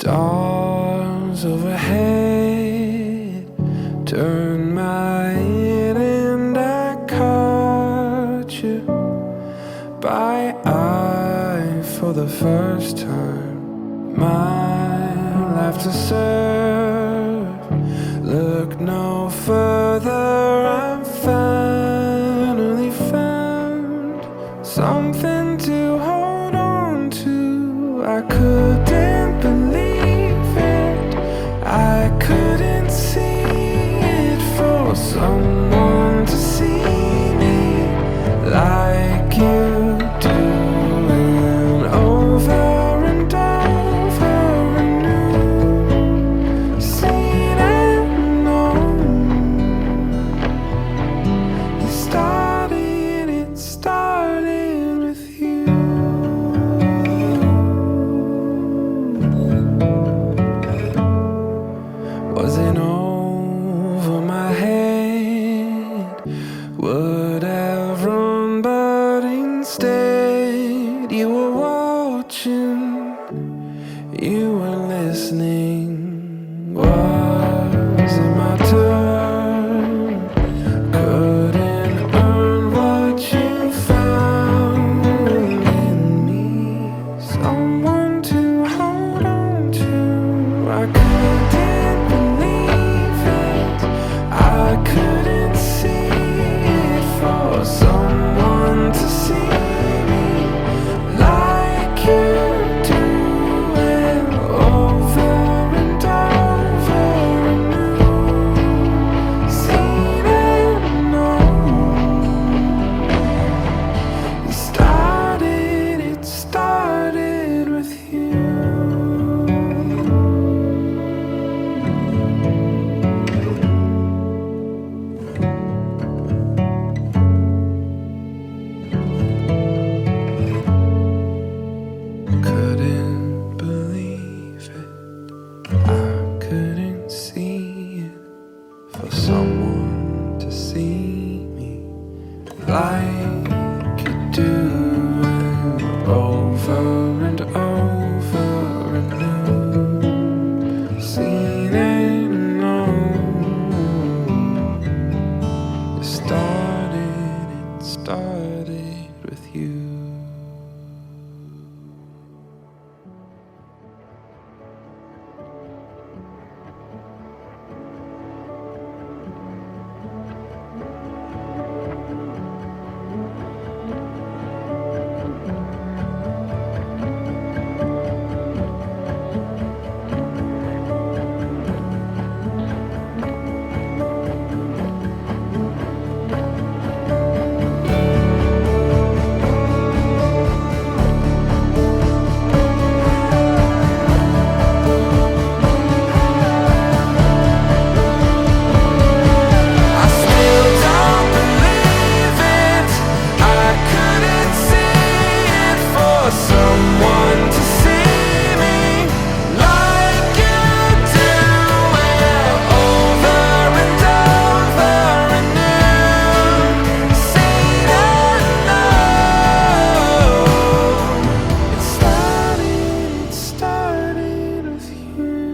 Stars overhead turn my head and I caught you by eye for the first time. My life to serve, look no further, I'm finally found something to hold on to. I couldn't believe it, I couldn't see it, for someone to see me like you do, and over and over anew, seen and known. It started with you. Wasn't over my head, would have run, but instead you were watching, you were listening. Was it my turn? Couldn't earn what you found in me, someone to hold on to. I couldn't believe it, I couldn't see it, for someone to see me like you do, and over and over anew, seen and known. It started with you. Couldn't believe it, I couldn't see it, for someone to see me like you do, and over and over anew, seen and known. It started with you. I still don't believe it, I couldn't see it, for someone to see me like you do, and over and over anew, seen and known. It started with you.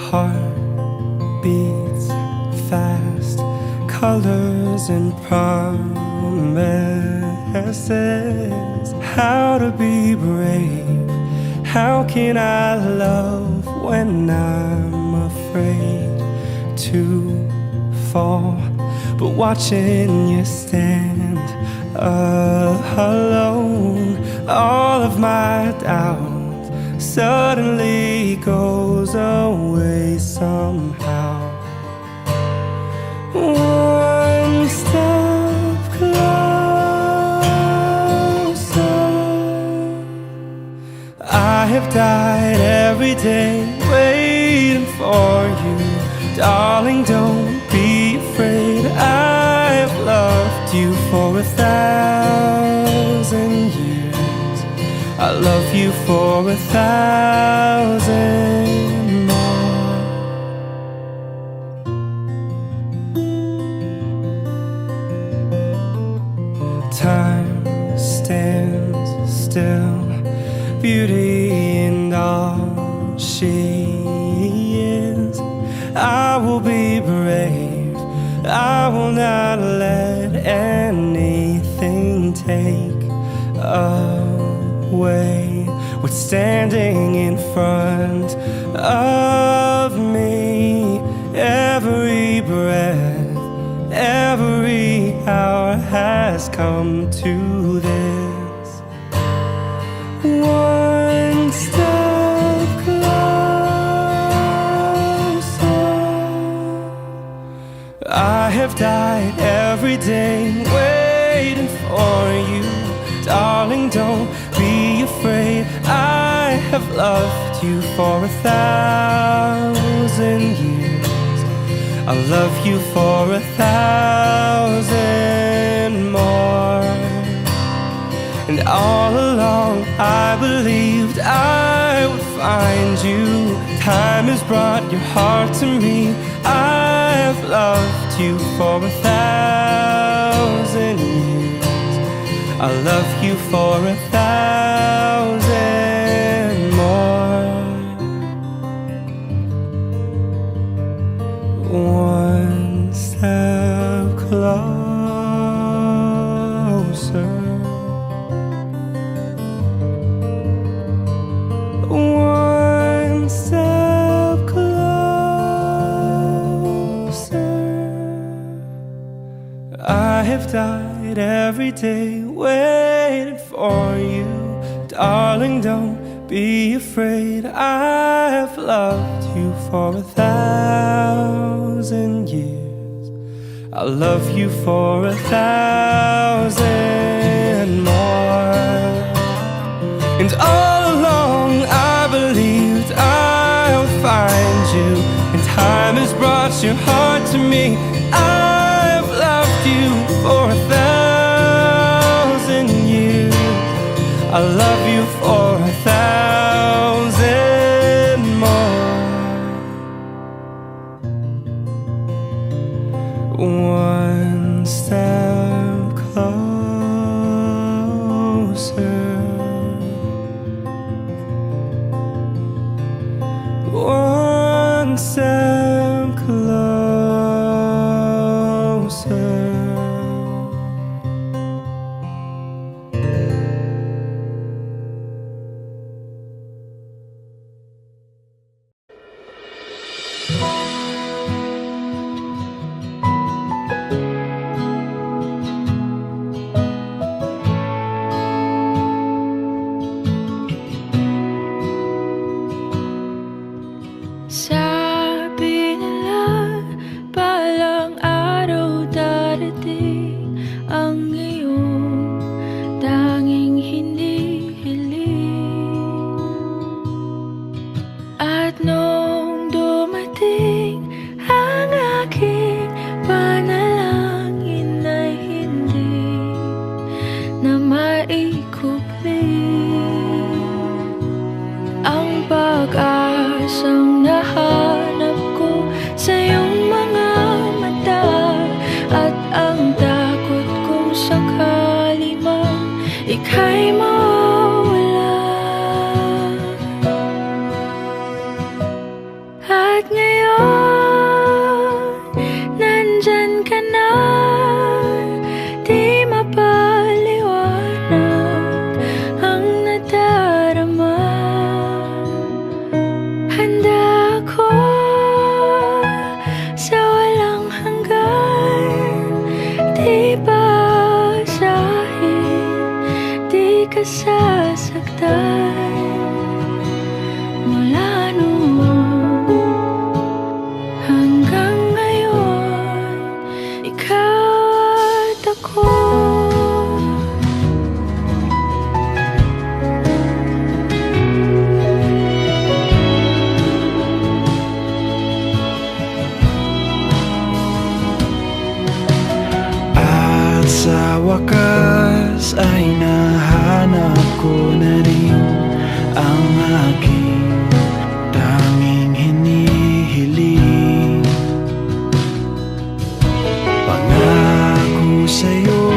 Heart beats fast, colors and promises. How to be brave, how can I love when I'm afraid to fall? But watching you stand alone, all of my doubt suddenly goes away somehow. have died every day waiting for you. Darling, don't be afraid. I've loved you for 1,000 years. I love you for 1,000 more. Time stands still, beauty in all she is. I will be brave, I will not let anything take away what's standing in front of me. Every breath, every hour has come to this. One step closer. I have died every day waiting for you. Darling, don't be afraid. I have loved you for 1,000 years. I'll love you for 1,000 more. And all along I believed I would find you. Time has brought your heart to me. I've loved you for 1,000 years. I'll love you for 1,000 more. One step closer. One step closer. I have died every day waiting for you. Darling, don't be afraid. I have loved you for 1,000 years. I'll love you for 1,000 more. And all along I believed I would find you. And time has brought your heart to me. I've loved you for 1,000 years. I love you for 1,000 more. One step closer. One step closer. Sabi nila, balang araw darating ang iyong tanging hinihiling. At nung dumating ang aking panalangin ay hindi na maikupli. Ang pag-asang nahanap ko sa iyong mga mata, at ang takot kung sakali man ika'y mawala. At ngayon, nandyan ka na, di mapaliwanag ang nadarama. Handa ako sa walang hanggan, di basahin, di ka sasaktan. Mula noon hanggang ngayon, ikaw at ako. na rin ang aking tanging hinihiling. Pangako sa'yo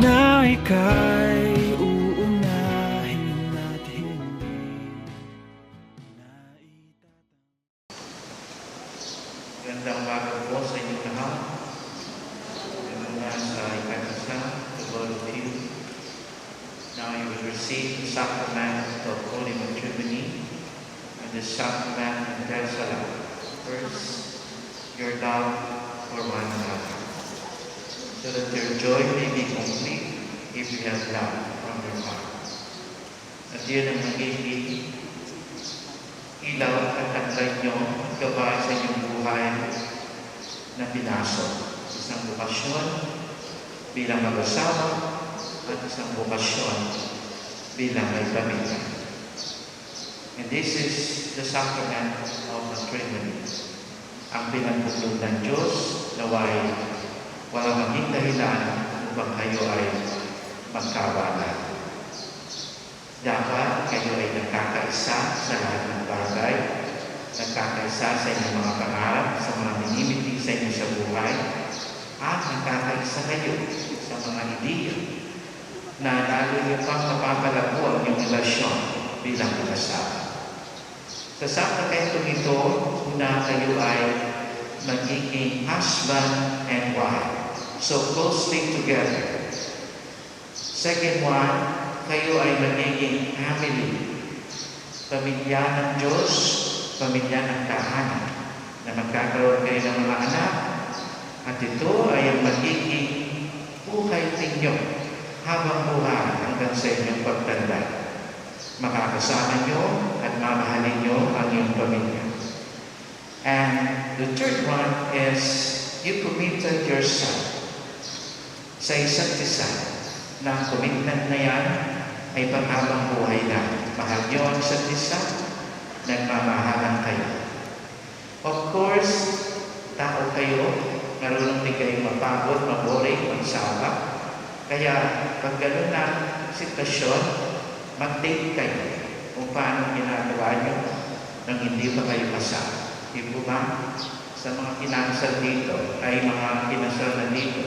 na ika'y uunahin at hindi na Magandang umaga po sa inyo lahat. Mula sa Ikanisa, to all of you. Now you will receive the sacrament of Holy Matrimony and the sacrament of Tessala. First, your love for one another, so that your joy may be complete if you have love from your heart. At yun ang magiging ilaw at taglay nyo gabay sa inyong buhay na pinasok. Isang bukasyon bilang mag-asawa at isang bukasyon bilang may pamilya. And this is the sacrament of matrimony. Ang pinagpuplog ng Diyos naway walang maging dahilan upang kayo ay magkawalan. Dapat kayo ay nagkakaisa sa lahat ng bagay, nagkakaisa sa inyong mga pangarap, sa mga minimiti sa inyo sa buhay, at nagkakaisa kayo sa mga ideya na lalo niyo pang mapapalago ang inyong relasyon bilang mag-asawa. Sa sakramentong ito, una kayo ay magiging husband and wife, so closely together. Second one, kayo ay magiging family, pamilya ng Diyos, pamilya ng tahanan, na magkakaroon kayo ng mga anak, at ito ay ang magiging buhay ninyo habang buhay hanggang sa inyong pagtanda. Makakasama nyo at mamahalin nyo ang iyong pamilya. And the third one is you committed yourself sa isa't isa, na commitment na yan ay panghabang buhay na. Mahal nyo ang isa't isa, nagmamahalan kayo. Of course, tao kayo, marunong din kayo mapagod, maboring, magsawa. Kaya pag gano'n na sitwasyon, mag-date kayo kung paano ginagawa nyo nang hindi pa kayo kasama. Di po ba? Sa mga kinasal dito, ay mga kinasal na dito,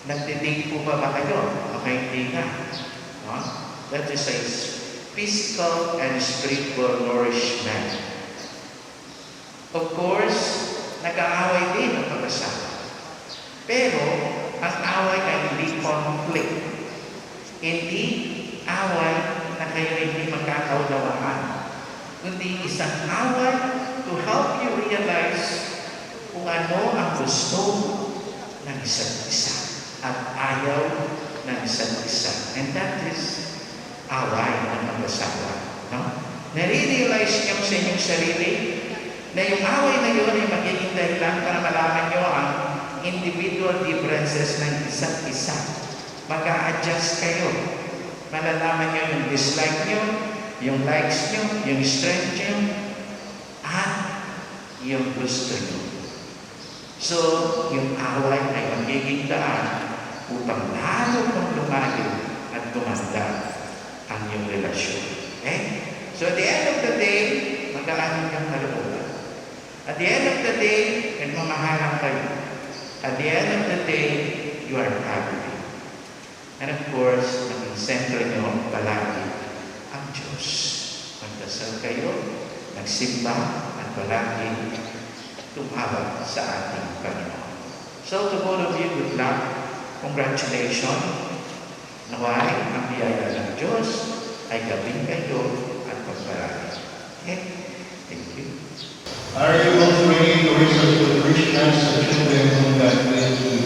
nagde-date po ba kayo? Okay, hindi na. No? That is a physical and spiritual nourishment. Of course, nag-aaway din ang pag-asawa. Pero, ang away ay hindi conflict. Hindi away na kayo hindi magkakaunawaan. Kundi isang away to help you realize kung ano ang gusto ng isa't isa at ayaw ng isa't isa. And that is away ng mag-asawa. No? Nare-realize niyo sa inyong sarili na yung away na yun ay magiging dahilan para malaman niyo ang individual differences ng isa't isa. Mag-a-adjust kayo. Malalaman niyo yung dislike niyo, yung likes niyo, yung strength niyo, at yung gusto niyo. So, yung away ay magiging daan upang lalo kong lumayo at gumanda ang iyong relasyon. Okay? So, at the end of the day, mag-aamin kang kalooban. At the end of the day, nagmamahalan kayo. At the end of the day, you are happy. And of course, naging sentro niyo palagi ang Diyos. Magdasal kayo, nagsimba, at palagi tumawag sa ating Panginoon. So, to all of you, good luck. Congratulations. Naway, ang biyaya ng Diyos ay gabing kayo at pagparami. Okay? Thank you. Are you both ready to receive the Christians and children whom God bless you?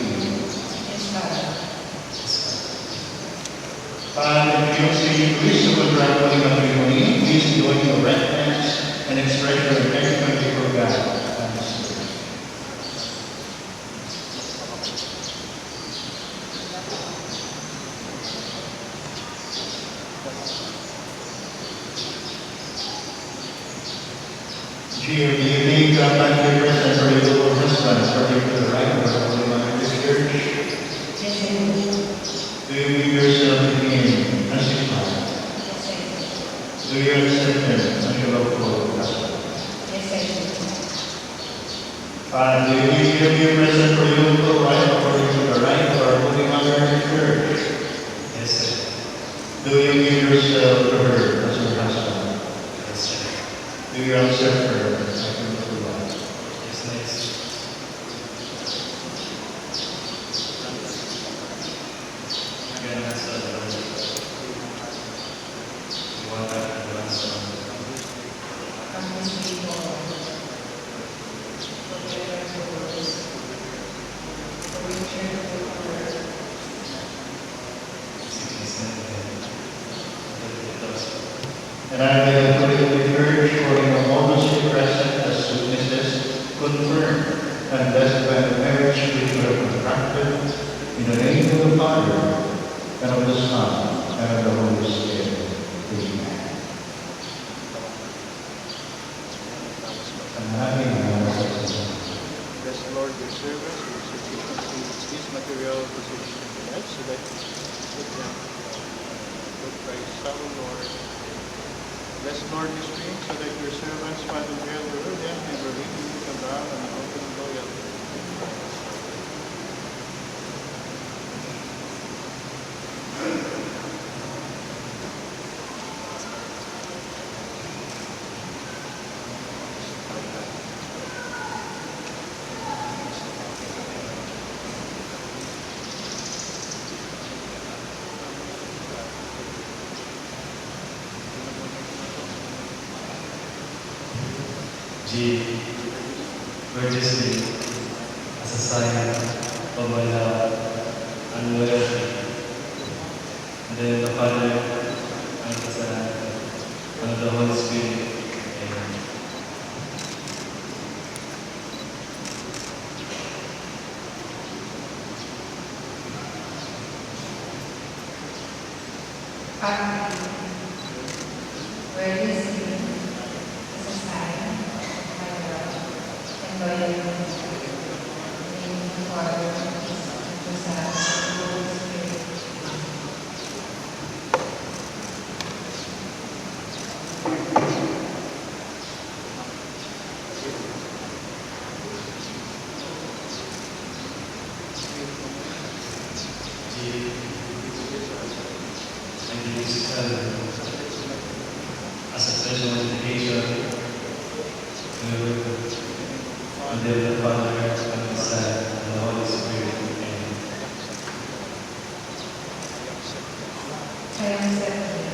If you see Cristo contract with matrimony, please join your right hands and express your thankfulness before God. Dear, do you think thank your presence for your little husbands, particularly the right of the Holy Mother of this church? Yes, I do. Do you give yourself to Him as His Father? Yes, I Do you accept him as your lawful husband? Yes, I do. Do you give him your present for your lawful right according to the right of our holy mother and church? Yes, sir. Do you give yourself to her as your husband? Yes, sir. Do you accept her as your lawful wife? Yes, nice. Maganda sa Lord. Iwala at iwansa. From this day forward, forever and always, for return of the Lord, Sickness na din. And I may according to the church, according to all the present as witnesses, confirm and blessed by the marriage which we have contracted in the name of the Father, and of the Son, and of the Holy Spirit. Amen. And having Bless the Lord, your servants, who sufficiently these material possessions in your life, so that with them, through Christ our Lord. Bless Lord this ring, so that your servants, Father, bear the word them, and believe in you can bow and open loyalty. G. Courtesy as a sign of my love and loyalty. And then the Father, and the Son, and the Holy Spirit. Amen. Father, where this ring is a sign of my love and loyalty. In the name of the Father, and the Son, and the Holy Spirit. G. And the physical as a special invitation and then the Father and the Son and the Holy Spirit. Amen. I accept you.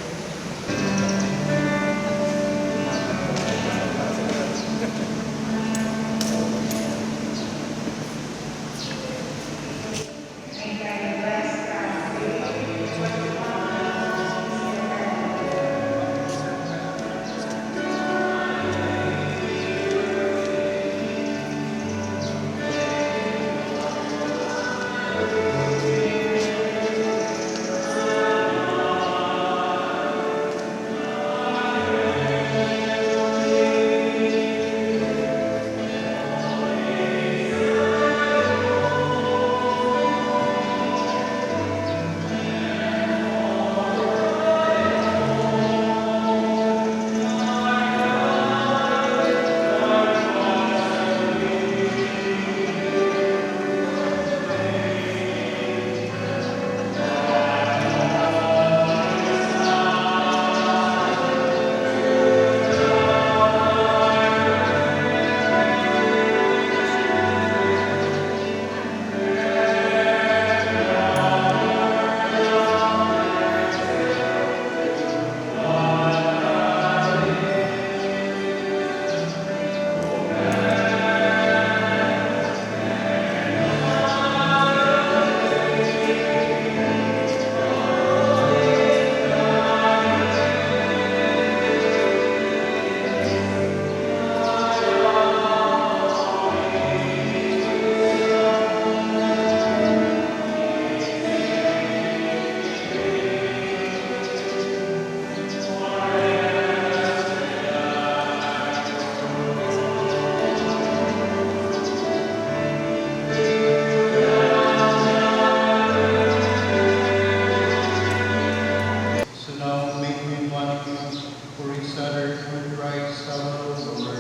Son, through Christ our Lord.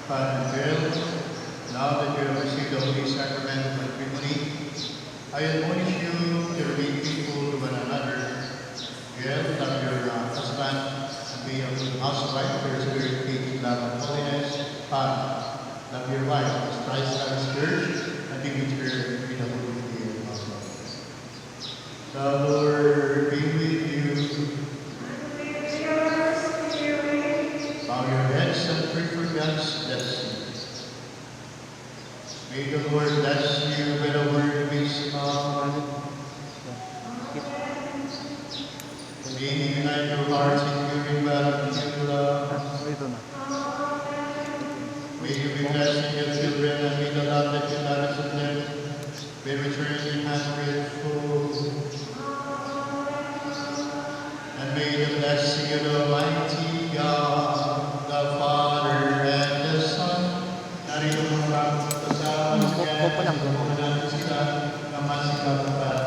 Father Bill, now that you have received the Holy Sacrament of Matrimony, I admonish you to remain faithful to one another. Bill, love your husband, and be a good housewife, your spirit, faith, love, and holiness. Father, love your wife as Christ loves the church, and be with her in the Holy Spirit of God. The Lord be with you. Bow your heads and pray for God's blessing. May the Lord bless you with a word of his mouth. May he unite your hearts in your bond of love. May you be blessing your children, and may the love that you lavish on them be returned in hundredfold. And may the blessing of the Almighty God, the Father, and the Son, narito mo lang kasama sa kanya, sila na masikap at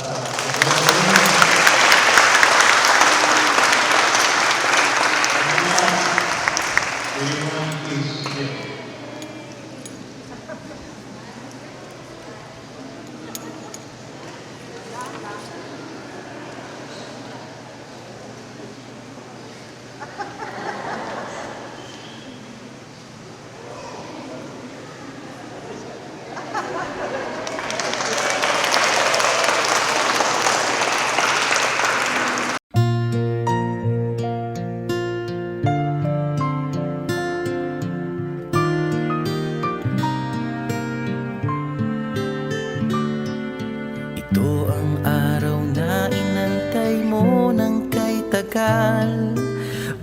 Ito ang araw na inantay mo ng kay tagal.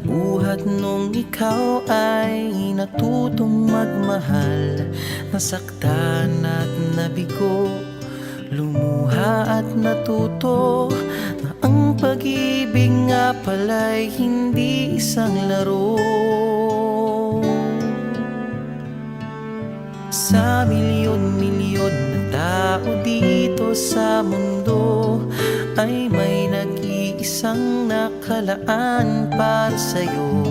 Buhat nung ikaw ay natutong magmahal. Nasaktan at nabigo, lumuha at natuto na ang pag-ibig nga pala'y hindi isang laro. Sa milyon-milyon na tao dito sa mundo ay may nag-iisang nakalaan para sa'yo.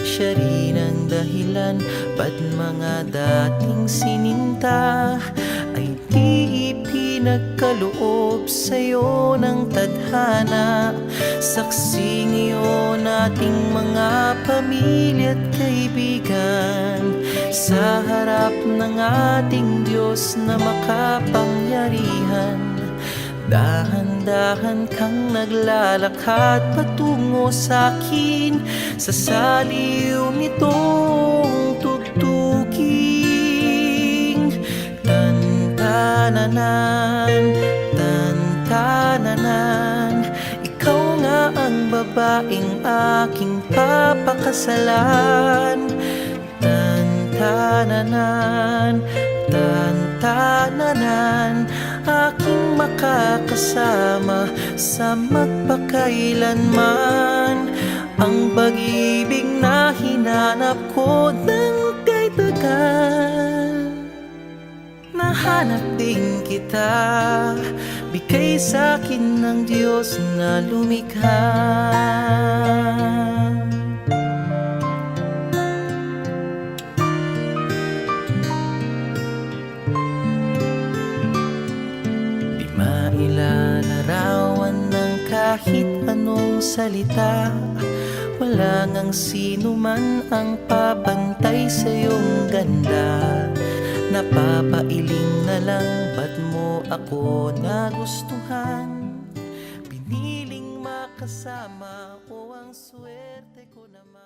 Siya rin ang dahilan ba't mga dating sininta ay di ipinagkaloob sa'yo ng tadhana. Saksi ngayon ating mga pamilya at kaibigan sa harap ng ating Diyos na makapangyarihan. Dahan-dahan kang naglalakad patungo sa'kin sa saliw nitong tugtuging. Tantananan, tantananan, ikaw nga ang babaeng aking papakasalan. Tantananan, tantananan, aking makakasama sa magpakailanman. Ang pag-ibig na hinanap ko ng kay tagal. Nahanap din kita, bigay sa'kin ng Diyos na lumikha. Ilalarawan ng kahit anong salita. Wala ngang sino man ang papantay sa iyong ganda. Napapailing na lang, ba't mo ako nagustuhan? Piniling makasama o ang swerte ko naman.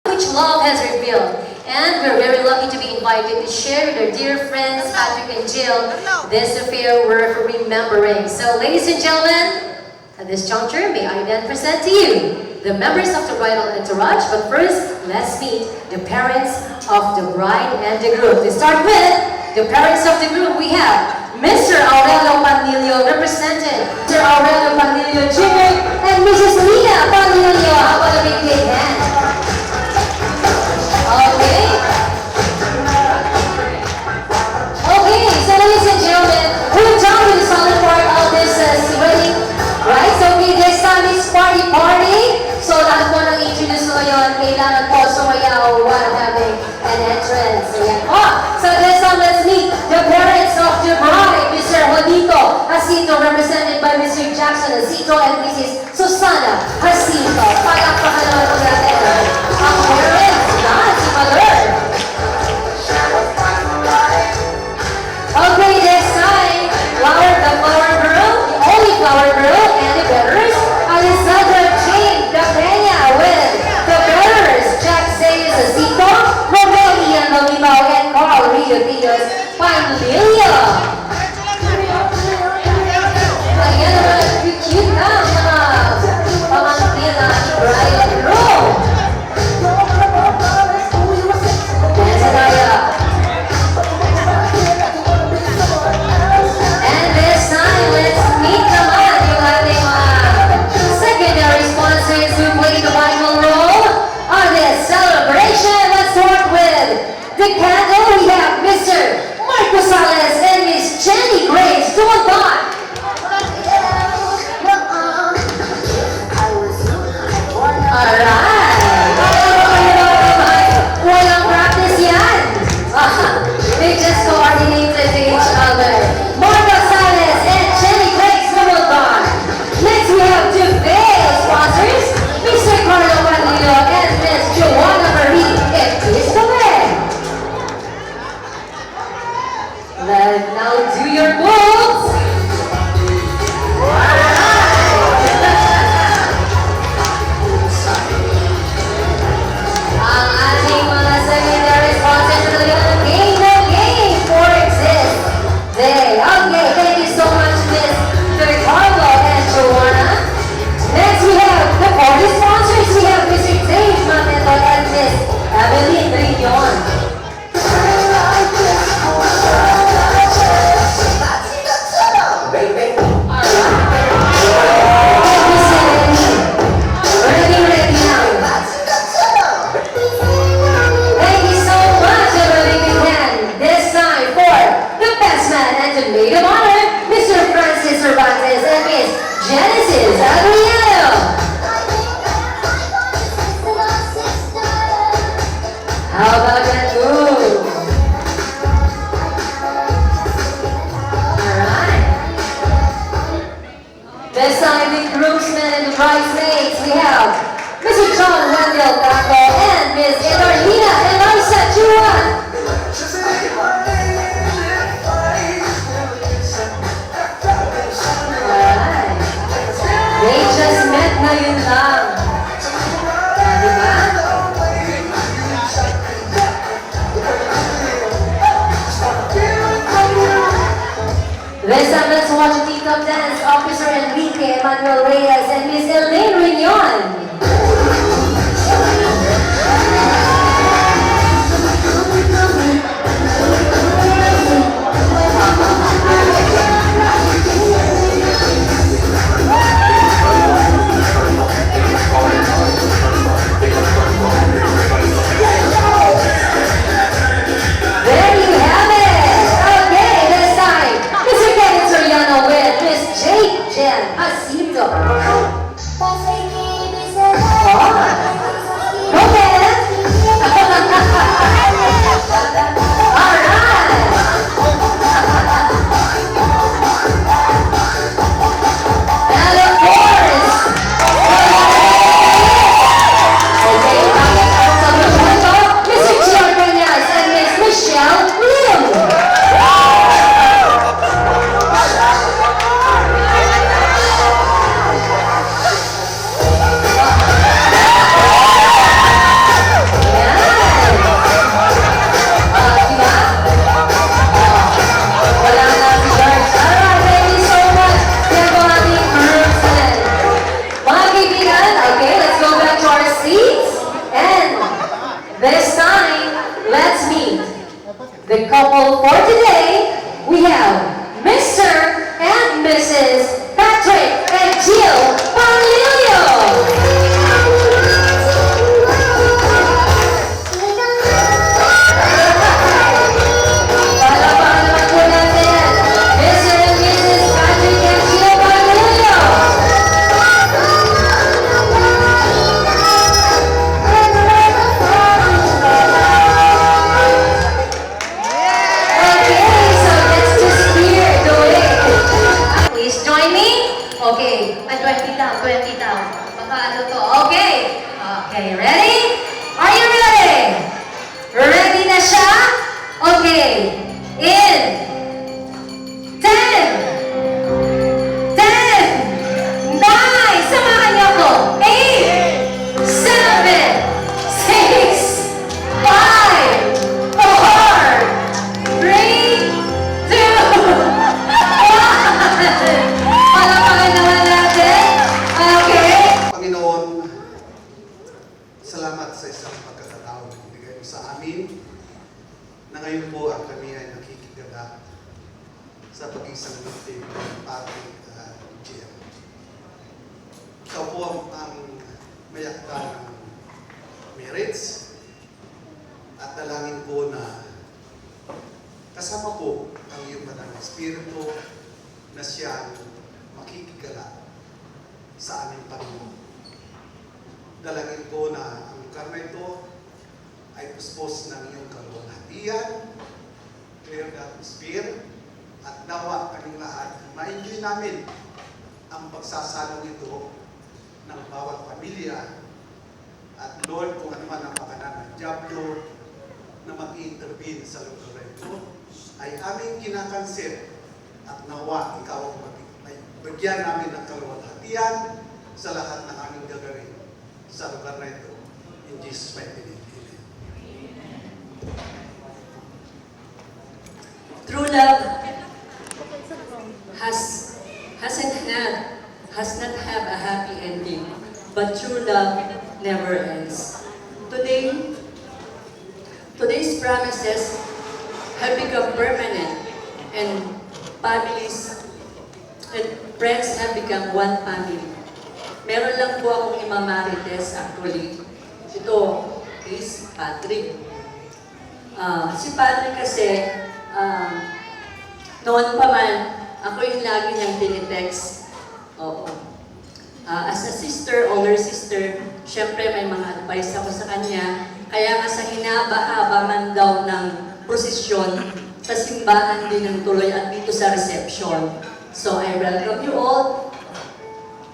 Which love has revealed. And we're very lucky to be invited to share with our dear friends, Patrick and Jill, this affair worth remembering. So, ladies and gentlemen, at this juncture, may I then present to you the members of the bridal entourage. But first, let's meet the parents of the bride and the groom. To start with, the parents of the groom, we have Mr. Aurelio Panilio, represented Mr. Aurelio Panilio Jr. and Mrs. Lina Panilio. How about a big hand? Okay. Okay, so ladies and gentlemen, we're down to the solid part of this wedding Francisco and Mrs. Susana Jacinto. Palakpakan naman po natin ang parents na si Mother. Okay, this time, the flower girl, the only flower girl, and the bearers, Alessandra Jane Dapena with the bearers, Jack Sayas Asito, Romelia Nalimaw, and Carl Rio Diaz Panlilio. Ayan naman, cute na ang mga pamangkin na Brian Rowe. Yan sa daya. And this time, let's meet naman yung ating secondary sponsors who played the vital role on this celebration. Let's start with the candle. We have Mr. Marco Salas and Miss Jenny Grace Dumaban. Alright! Walang practice yan! They just coordinated to each other. Marco Salas and Jenny Grace Dumaban. Next we have two big sponsors, Mr. Carlo Panlilio and Miss Joanna Marie Episcopal. Now do your moves! Ang ating mga secondary sponsors na talagang game for exist. Okay, thank you so much, Mr. Carlo and Joanna. Next we have the party sponsors. We have Mr. Dave Manento and Miss Evelyn Rion. Thank you so much, everybody we can. This time for the best man and the maid of honor, Mr. Francis Cervantes and Miss Genesis Adriano. How about that move? Alright. This time the groomsmen and the bridesmaids, we have Mr. John Wendell Blanco and Miss Edarlina Eliza Juan. Alright. They just met na yun lang. Diba? This time, let's watch the T-Top dance. Officer Enrique Emmanuel Reyes and Miss Elaine Riñon. There you have it. Okay, this time, Mr. Kevin Soriano with Miss Jake Jen Jacinto. The couple for today, we have Mr. and Mrs. Patrick and Jill Palapakan naman po natin, Mr. and Mrs. Patrick and Jill Panlilio. Okay, so let's just clear the way. Please join me. Okay, may 20 daw, 20 daw. Baka ano to? Okay. Okay, ready? Are you ready? Ready na siya? Okay. In 10, 10, 9, samahan niyo ako. 8, 7, 6, 5, 4, 3, 2, 1. Palapakan naman natin. Okay. Panginoon, salamat sa isang pagkakataon na binigay mo sa amin na ngayon po ang kami ay nakikigala sa pag-isang victim ng Patrick Jill. Ikaw po ang mayakda ng merits at dalangin po na kasama po ang iyong banal na Espiritu na siya makikigala sa aming Panginoon. Dalangin ko na ang lugar na ito ay puspos ng iyong kaluwalhatian, clear the atmosphere, at nawa kaming lahat ma-enjoy namin ang pagsasalong ito ng bawat pamilya. At Lord, kung ano man ang pakanan ng Diablo na mag-intervene sa lugar na ito, ay aming kinakansil at nawa ikaw ang bigyan namin ng kaluwalhatian sa lahat ng aming gagawin sa lugar na ito. In Jesus' mighty name, amen. True love has not have a happy ending, but true love never ends. Today's promises have become permanent, and families and friends have become one family. Meron lang po akong imamarites actually. Ito is Patrick. Si Patrick kasi, noon pa man, ako yung lagi niyang tinitext. Oo. As a sister, older sister, syempre may mga advice ako sa kanya. Kaya nga sa hinaba-haba man daw ng prosesyon, sa simbahan din ng tuloy at dito sa reception. So I welcome you all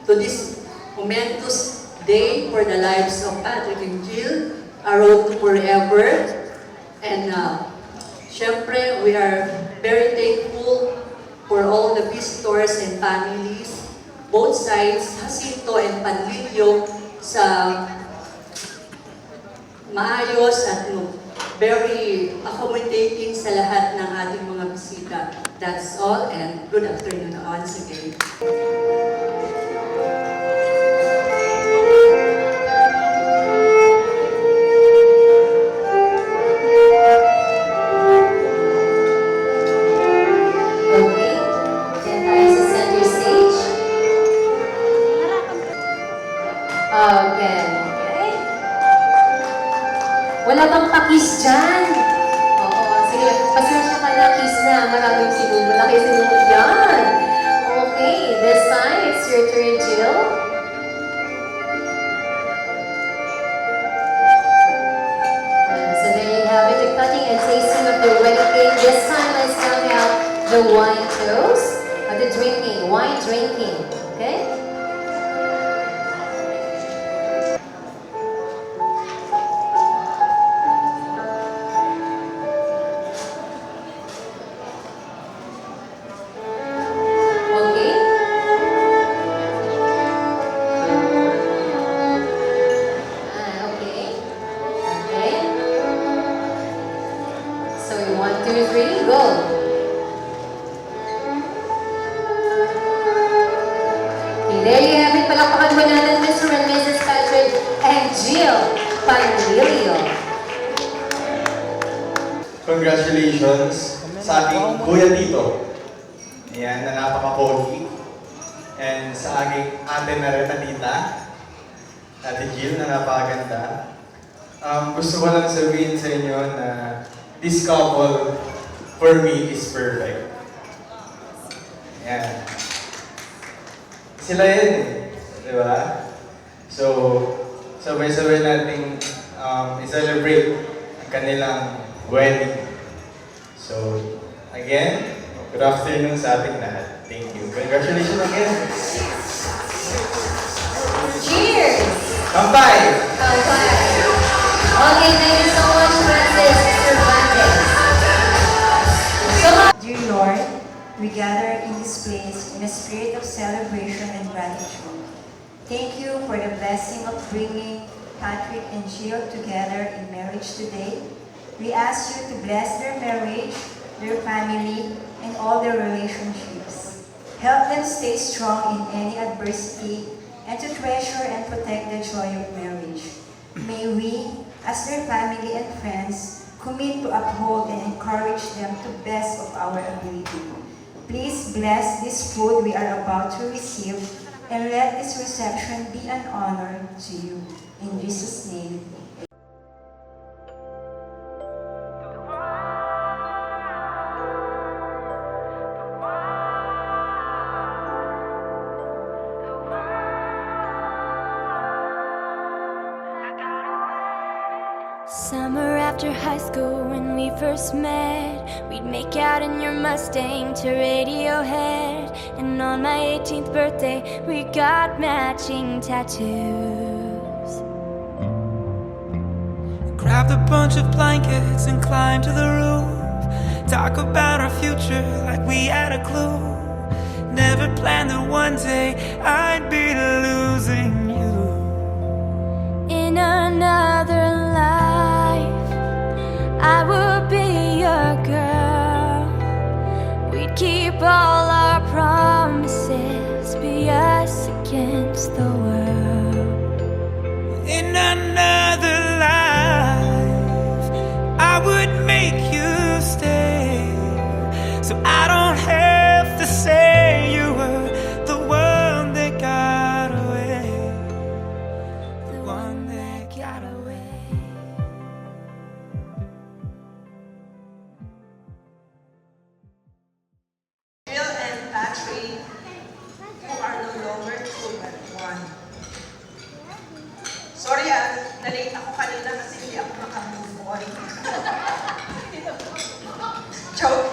to this momentous day for the lives of Patrick and Jill, a road to forever. And syempre, we are very thankful for all the visitors and families, both sides, Jacinto and Panlilio, sa maayos at very accommodating sa lahat ng ating mga bisita. That's all, and good afternoon once again. Wala bang pakis dyan? Oo, sige. Pasensya ka na, kiss na. Maraming sinunod. Malaki sinunod yan. Okay, this time, it's your turn, Jill. So there you have it, the cutting and tasting of the wedding cake. This time, let's count out the wine toast. The drinking, wine drinking. Okay? There you have it. Palakpakan mo natin Mr. and Mrs. Patrick and Jill Panlilio. Congratulations sa aking kuya Tito. Ayan, na napaka-pogi. And sa aking ate na rin na tita, Ate Jill, na napakaganda. Gusto ko lang sabihin sa inyo na this couple for me is perfect. Ayan. Sila yun eh, di ba? So, sabay-sabay nating i-celebrate ang kanilang wedding. So, again, good afternoon sa ating lahat. Thank you. Congratulations again. Kampay! Okay, thank you so much, Francis, Cervantes. Dear Lord, we gather in this place in a spirit of celebration and gratitude. Thank you for the blessing of bringing Patrick and Jill together in marriage today. We ask you to bless their marriage, their family, and all their relationships. Help them stay strong in any adversity and to treasure and protect the joy of marriage. May we, as their family and friends, commit to uphold and encourage them to the best of our ability. Please bless this food we are about to receive and let this reception be an honor to you. In Jesus' name, Summer after high school when we first met, we'd make out in your Mustang to Radiohead. And on my 18th birthday, we got matching tattoos. Grabbed a bunch of blankets and climbed to the roof. Talk about our future like we had a clue. Never planned that one day I'd be losing you. In another life, I would be your girl. We'd keep all our promises, be us against the world. In another life, I would make you stay, so I don't have to say you were the one that got away. The one that got away. Jill and Patrick, you are no longer two but one. Sorry na-late ako kanina kasi hindi ako makamove on. Joke.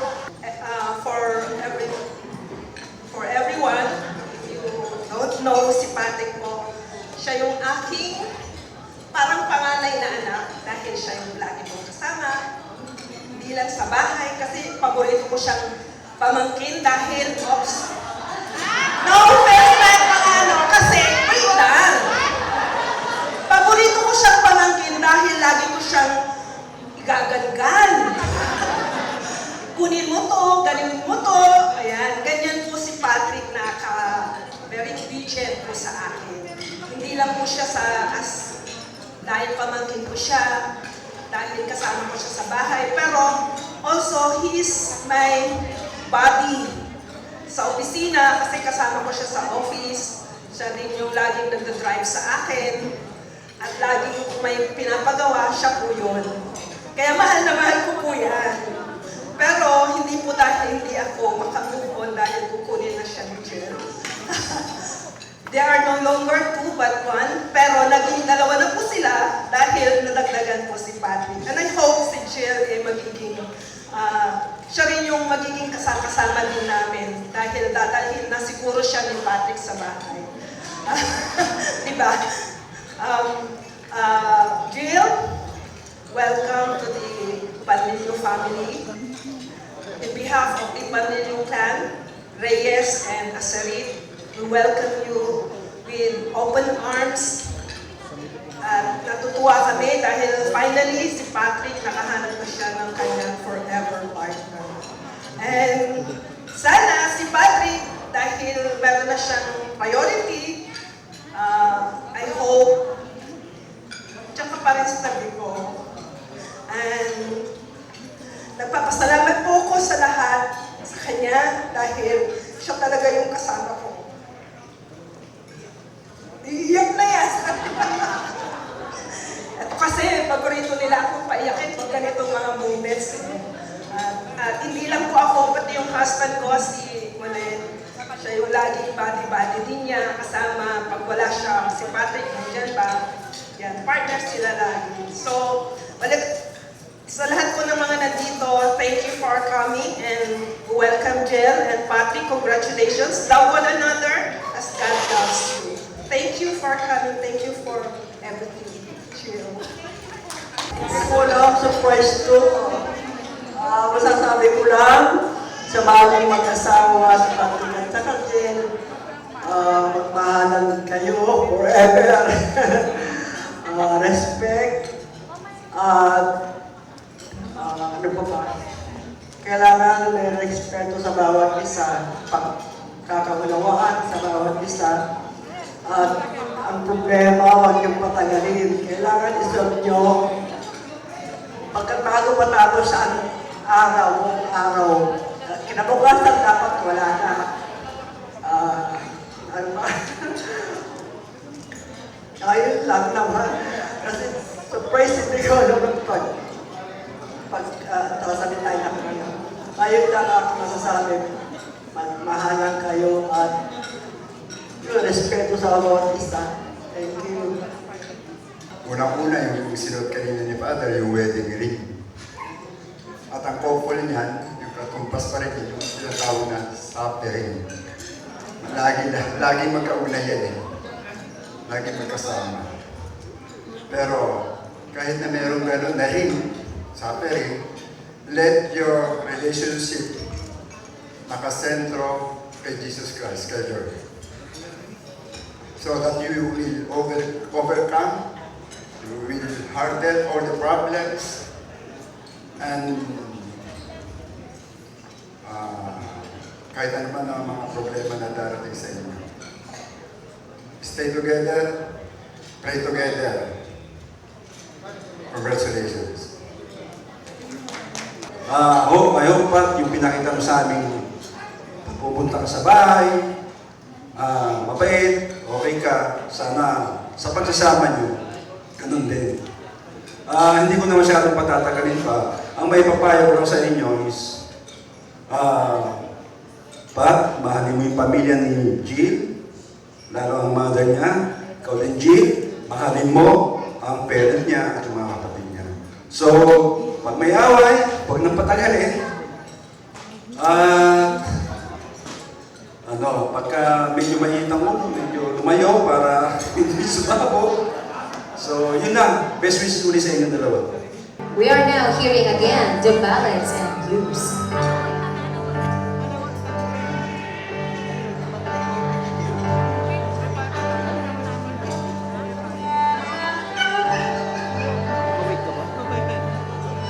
For everyone, if you don't know si Patrick mo, siya yung aking parang panganay na anak dahil siya yung lagi kong kasama. Hindi lang sa bahay kasi paborito ko siyang pamangkin dahil, no offense kahit paano, kasi, wait lang. Paborito ko siyang pamangkin dahil lagi ko siyang igagangan. Kunin mo to, galing mo to, ayan, ganyan po si Patrick na very obedient po sa akin. Hindi lang po siya dahil pamangkin ko siya, dahil kasama ko siya sa bahay, pero also, he is my buddy sa opisina kasi kasama ko siya sa office. Siya din yung laging nagdadrive sa akin at laging kung may pinapagawa, siya po yun. Kaya mahal na mahal ko po yan. Pero hindi po dahil hindi ako makamove on dahil kukunin na siya ni Jill. There are no longer two but one, pero naging dalawa na po sila dahil nadagdagan po si Patrick. And I hope si Jill ay magiging siya rin yung magiging kasama din namin dahil dadalhin na siguro siya ni Patrick sa bahay. Diba? Jill, welcome to the Panlilio family. In behalf of the Panlilio clan, Reyes and Asarit, we welcome you with open arms. At natutuwa kami dahil finally si Patrick nakahanap na siya ng kanyang forever partner. And sana si Patrick, dahil meron na siyang priority, I hope, tsaka pa rin sa tabi ko. And nagpapasalamat po ko sa lahat sa kanya dahil siya talaga yung kasama ko. Iiyak na yan! Ito kasi, paborito nila akong paiyakin pag ganitong mga moments. At hindi lang po ako, pati yung husband ko, si Monet, siya yung laging body-body din niya, kasama, pag wala siya, si Patrick, nandiyan ba? Yan, partner sila lagi. So, sa lahat po ng mga nandito, thank you for coming and welcome Jill and Patrick. Congratulations. Love one another as God loves you. Thank you for Mark, honey, thank you for everything. Chill. Wala, surprise to. Masasabi ko lang sa bagong mag-asawa sa Patrick at saka Jill, magmahalan kayo forever. Respect at ano pa ba? Kailangan may respeto sa bawat isa, pagkakaunawaan sa bawat isa. At ang problema, huwag niyong patagalin. Kailangan isolve niyo pagkatago matapos sa araw, kinabukasan dapat wala na. Ano ba? Ayun lang naman. Kasi surprise hindi ko naman pagsasalita na kayo. Ayun lang ako masasabi. Magmahalan kayo at respeto sa bawat isa. Thank you. Unang-una yung sinuot kanina ni Father, yung wedding ring. At ang couple niyan, yung katumpas pa rin yung tinatawag na suffering. Lagi magkauna yan eh. Lagi magkasama. Pero kahit na mayroong gano'n na ring, suffering, let your relationship nakasentro kay Jesus Christ, kay Lord. So that you will overcome, you will harden all the problems, and kahit ano man ang mga problema na darating sa inyo. Stay together, pray together. Congratulations. I hope Pat, yung pinakita mo sa amin, pupunta ka sa bahay, mabait, okay ka, sana sa pagsasama nyo, ganun din. Hindi ko na masyadong patatagalin pa. Ang may papayo ko lang sa inyo is, Pat, mahalin mo yung pamilya ni Jill, lalo ang mother niya, ikaw din Jill, mahalin mo ang parent niya at yung mga kapatid niya. So, pag may away, huwag nang patagalin. Pagka medyo mainit ang ulo, medyo lumayo para hindi sumabog. So, yun lang. Best wishes ulit sa inyong dalawa. We are now hearing again the ballads and blues.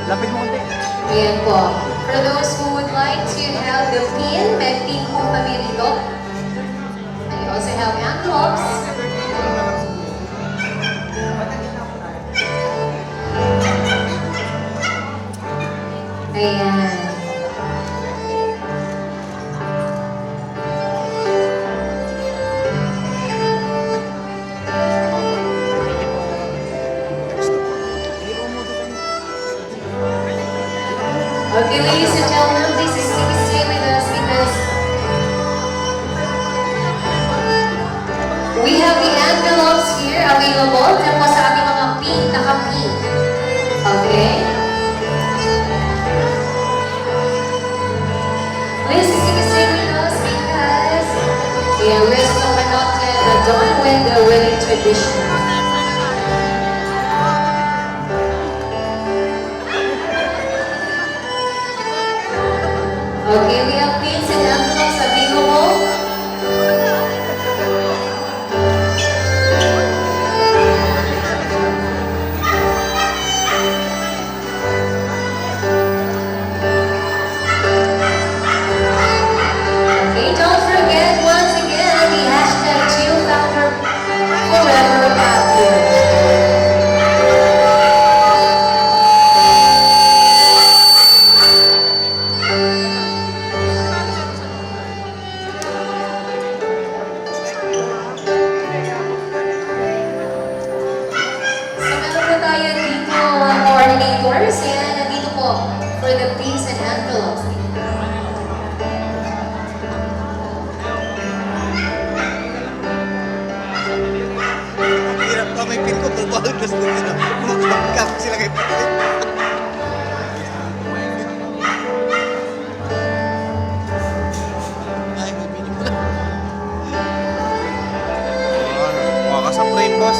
Lapit mo konti. Ayan po. For those who would like to have the pin, may pin po kami rito. And you also have envelopes. Ayan. Okay, ladies and gentlemen, please stay with us because we have the envelopes here available. Yan po sa ating mga pin, naka-pin. Okay? Please stay with us because we're still not yet done with the wedding tradition. Okay, we have pins and envelopes available. Okay, don't forget once again the hashtag #JillFounder forever after. Coordinators, and nandito po for the pins and envelopes. Hirap pa may pin ko, turbal gusto nila. Makakap sila kay Patrick. Nasa frame, boss.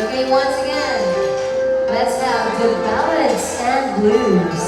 Okay, once again, let's have the ballads and blues.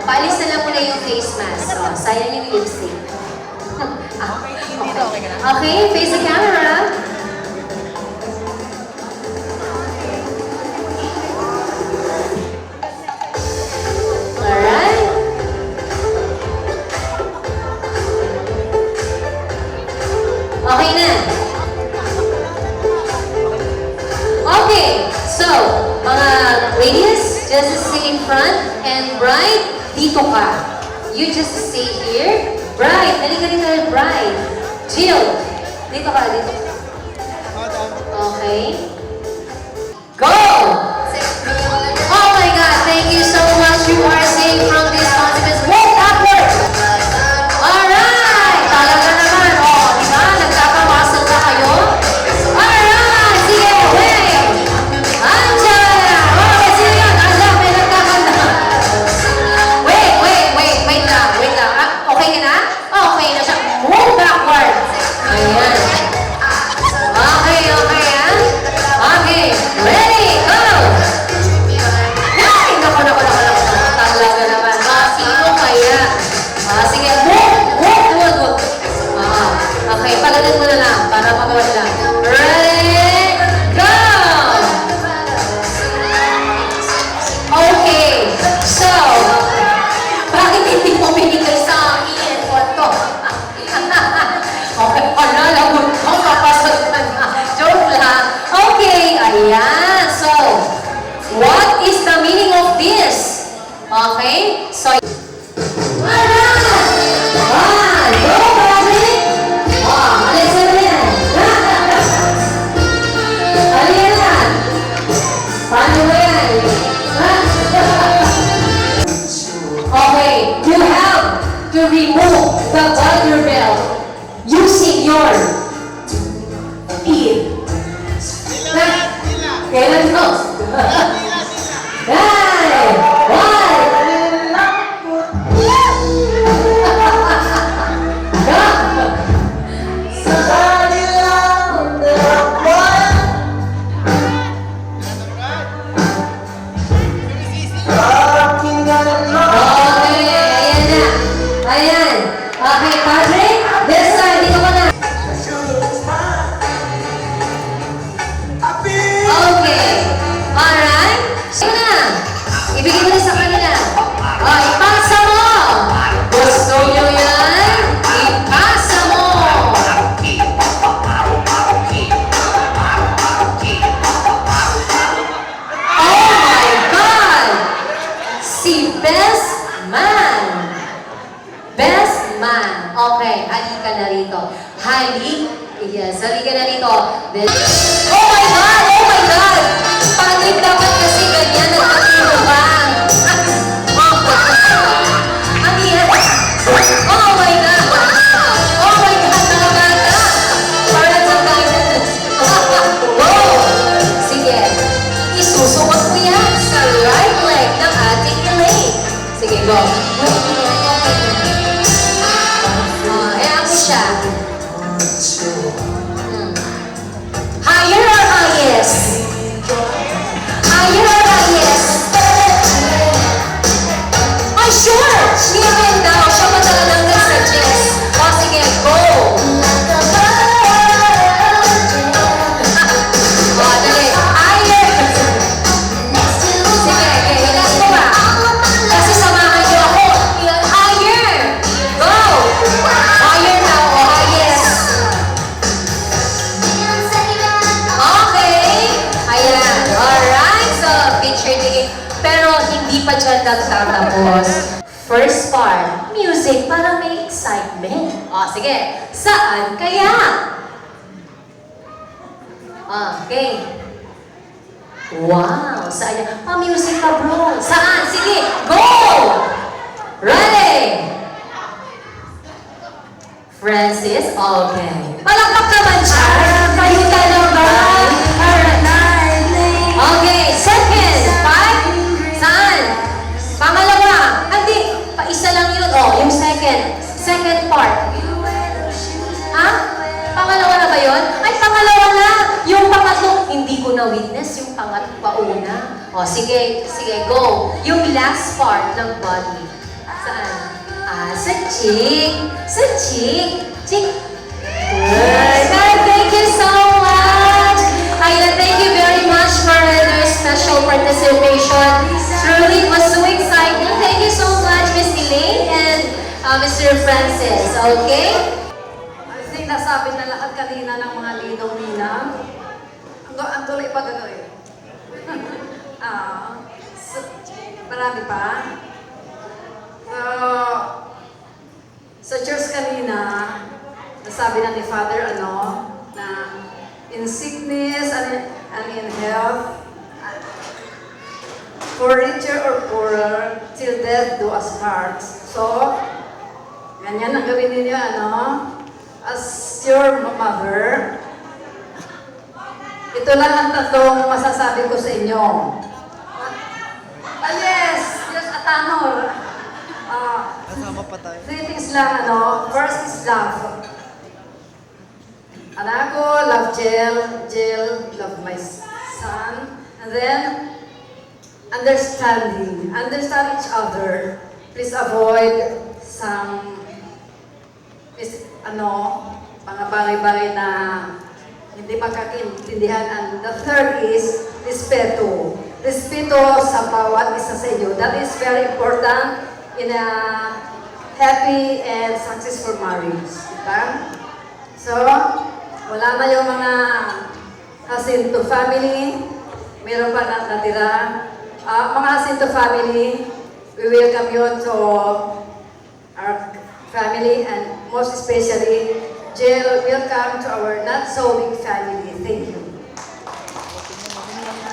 Palis na lang muna yung face mask. Oh, sayang yung lipstick. Okay, face the camera. Alright. Okay na. Okay, so, mga ladies, just stay in front, and bride, dito ka. You just stay here. Bride, halika rin tayo, bride. Jill, Dito ka, dito ka. Okay. Go! Oh my God, thank you so much. You are saying from this confidence. Walk upward! Alright! Talaga naman. Oh, diba? Nagkakamasal na kayo? Alright! Sige, wait! Andiyan! Oh, sige yan. Alam, may nagkakanta. Wait lang. Ah, okay ka na? Okay na siya. Move backward. Ayan. Okay, ah. Okay, ready, go! Ay, naku. Talaga naman. Sino kaya? Sige, move. Okay, pagalan mo na lang para mawala lang. Ready, go! Okay, so, bakit hindi mo binigay sa akin? Photo. Okay, lagot ko, kapasal ka na. Joke lang. Okay, ayan. So, what is the meaning of this? Okay, so, alright! Go, Patrick! Alis na yan. Alin na. Paano ba yan? Okay, you have to remove the butter belt using your teeth. Kailan to? Hey! One! Somebody love the one. Okay, ayan na. Ayan. Okay, Patrick, this side, dito ka na. Okay. Alright. Sige na. Ibigay mo na sa kanila. Ipasa mo. Gusto nyo yan? Ipasa mo. Oh my God! Si Best Man. Best Man. Okay, halika na rito. Yes, halika na rito. Oh my God! Patrick, dapat kasi ganyan nagkatulungan. Ang iya. Oh my God! Talaga ka. Para sa guidance. Go! Sige. Isusuot mo yan sa right leg ng ating Elaine. Sige, go. Ayan mo siya. Higher or highest? Higher or highest? Ay, sure! Niyakin daw. Siya pa talagang nag-suggest. O, sige, go! O, dali. Higher! Sige, hilas mo ba? Kasi samahan niyo ako. Higher! Go! Higher daw o highest? Okay. Ayan. Alright. So, picture taking. Pero hindi pa dyan nagtatapos. First part, music para may excitement. Sige. Saan kaya? Okay. Wow. Saan yan? Pa-music ka, bro. Saan? Sige. Go! Ready? Francis? Okay. Palakpak naman siya. Kayo ka naman. Okay, second. Five. Saan? Pangalawa. Hindi. Isa lang yun. Oh, yung second. Second part. Ha? Pangalawa na ba yun? Ay, pangalawa na. Yung pangatlo, hindi ko na-witness yung pauna. O, sige, go. Yung last part ng body. Saan? Sa cheek. Sa cheek. Cheek. Good. Thank you so much. Ayan, thank you very much for their special participation. Truly, it was so exciting. Thank you so much, Miss Elaine and Mr. Francis. Okay? I think nasabi na lahat kanina ng mga ninong-ninang. Ang tuloy pa gano'n. Marami pa. Sa church kanina, nasabi na ni Father, na in sickness and in health, for richer or poorer, till death do us part. So, ganyan ang gawin ninyo, as your mother, ito lang ang tatlong masasabi ko sa inyo. Yes, Atanor. Kasama pa tayo. Three things lang, First is love. Anak ko, love Jill, love my son. And then, understanding. Understand each other. Please avoid some, mga bagay-bagay na hindi magkakaintindihan. And the third is respeto. Respeto sa bawat isa sa inyo. That is very important in a happy and successful marriage. Diba? So, wala na yung mga Jacinto family. Meron pa natira. Mga Jacinto family, we welcome you to our family, and most especially, Jill, welcome to our not so big family. Thank you.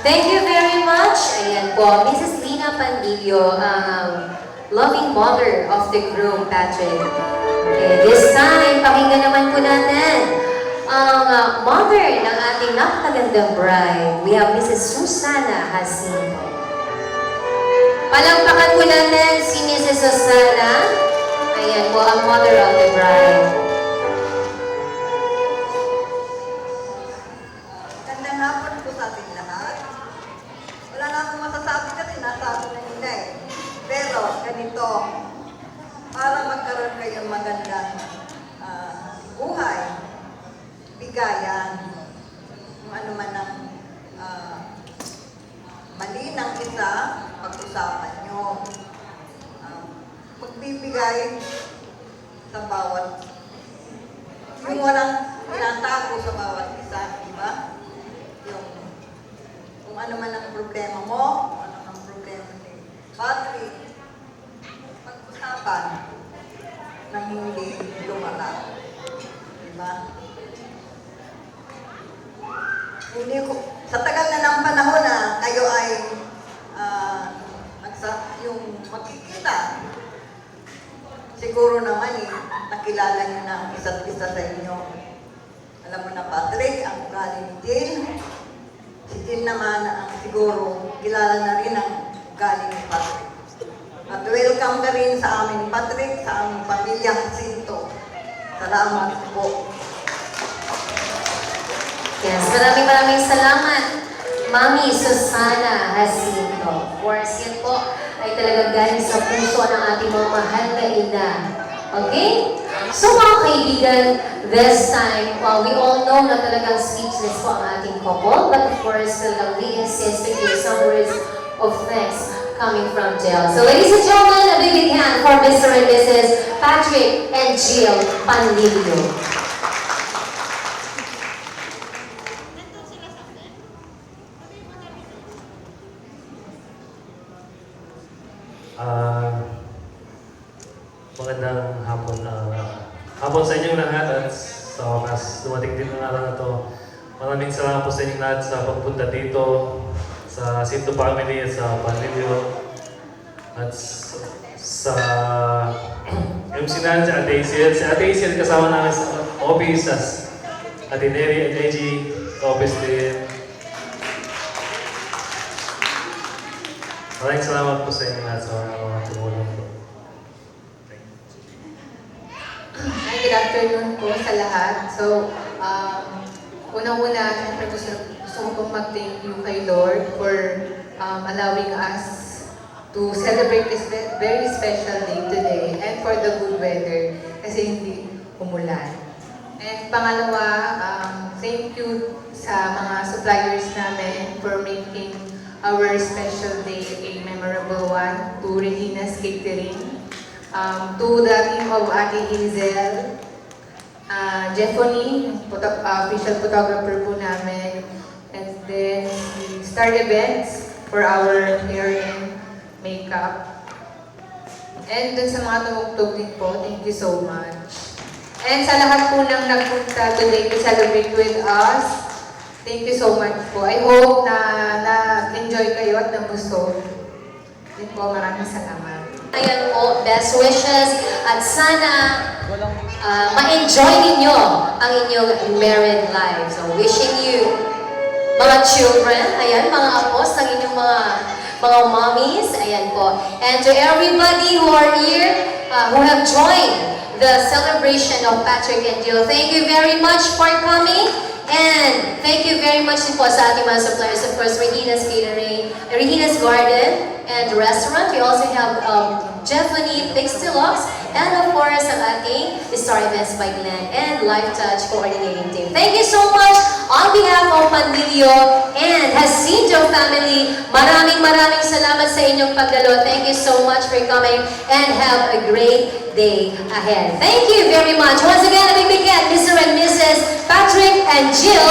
Thank you very much. Ayan po, Mrs. Lina Pandillo, loving mother of the groom, Patrick. Okay, this time, pakinggan naman po natin ang mother ng ating napakagandang bride. We have Mrs. Susana Jacinto. Palampakan po natin si Mrs. Susana. Ayan po, ang mother of the bride. Gandang hapon po sa ating lahat. Wala na akong masasabi kasi nasabi na nila eh. Pero ganito, para magkaroon kayo magandang buhay, bigayan, kung ano man ang mali ng isa, pag-usapan nyo. Magbibigay sa bawat, yung walang tinatago sa bawat isa, di ba? Yung, kung ano man ang problema mo, kung ano ang problema ni Patrick, pag-usapan na hindi lumala. Di ba? Hindi ko, sa tagal na ng panahon na kayo ay yung makikita, siguro naman nakilala niyo na ang isa't isa sa inyo. Alam mo na, Patrick, ang ugali ni Jill. Si Jill naman ang siguro kilala na rin ang ugali ni Patrick. At welcome ka rin sa amin, Patrick, sa aming pamilyang Jacinto. Salamat po. Yes, maraming salamat, Mami Susana Jacinto. Of course, yan po ay talagang galing sa puso ng ating mga mahal na ina. Okay? So mga kaibigan, this time, we all know na talagang speechless po ang ating couple, but of course, talagang we insist to hear some words of thanks coming from Jill. So ladies and gentlemen, a big hand for Mr. and Mrs. Patrick and Jill Pandillo. Magandang hapon sa inyong lahat at sa wakas dumating din ang araw na to. Maraming salamat po sa inyong lahat sa pagpunta dito sa Jacinto family at sa Pandillo at sa MC Nan, si Ate Isil. Si Ate Isil kasama namin sa office as Ate Neri at AG sa office din. Maraming salamat po sa inyong lahat sa mga tumulong po. Hi, good afternoon po sa lahat. So, unang-una, siyempre gusto ko pong mag-thank you kay Lord for allowing us to celebrate this very special day today and for the good weather kasi hindi umulan. And pangalawa, thank you sa mga suppliers namin for making our special day a memorable one. To Regina's Catering, to the team of Ate Hazel, Jeffony, official photographer po namin, and then Star Events for our hair and makeup. And dun sa mga tumugtog din po, thank you so much. And sa lahat po ng nagpunta today to celebrate with us, thank you so much po. I hope na enjoy kayo at nabusog. Yun po, maraming salamat. Ayan po, best wishes at sana ma-enjoy ninyo ang inyong married life. So wishing you, mga children, ayan, mga apos ng inyong mga mommies, ayan po. And to everybody who are here, who have joined the celebration of Patrick and Jill, thank you very much for coming. And thank you very much po sa ating mga suppliers, of course, Regina's Catering, Regina's Garden and Restaurant. We also have Jeffany Fix Deluxe, and of course, ang ating Star Events by Glenn and Life Touch Coordinating Team. Thank you so much on behalf of Panlilio and Jacinto family. Maraming salamat sa inyong pagdalo. Thank you so much for coming and have a great day ahead. Thank you very much. Once again, let me begin Mr. and Mrs. Patrick and Jill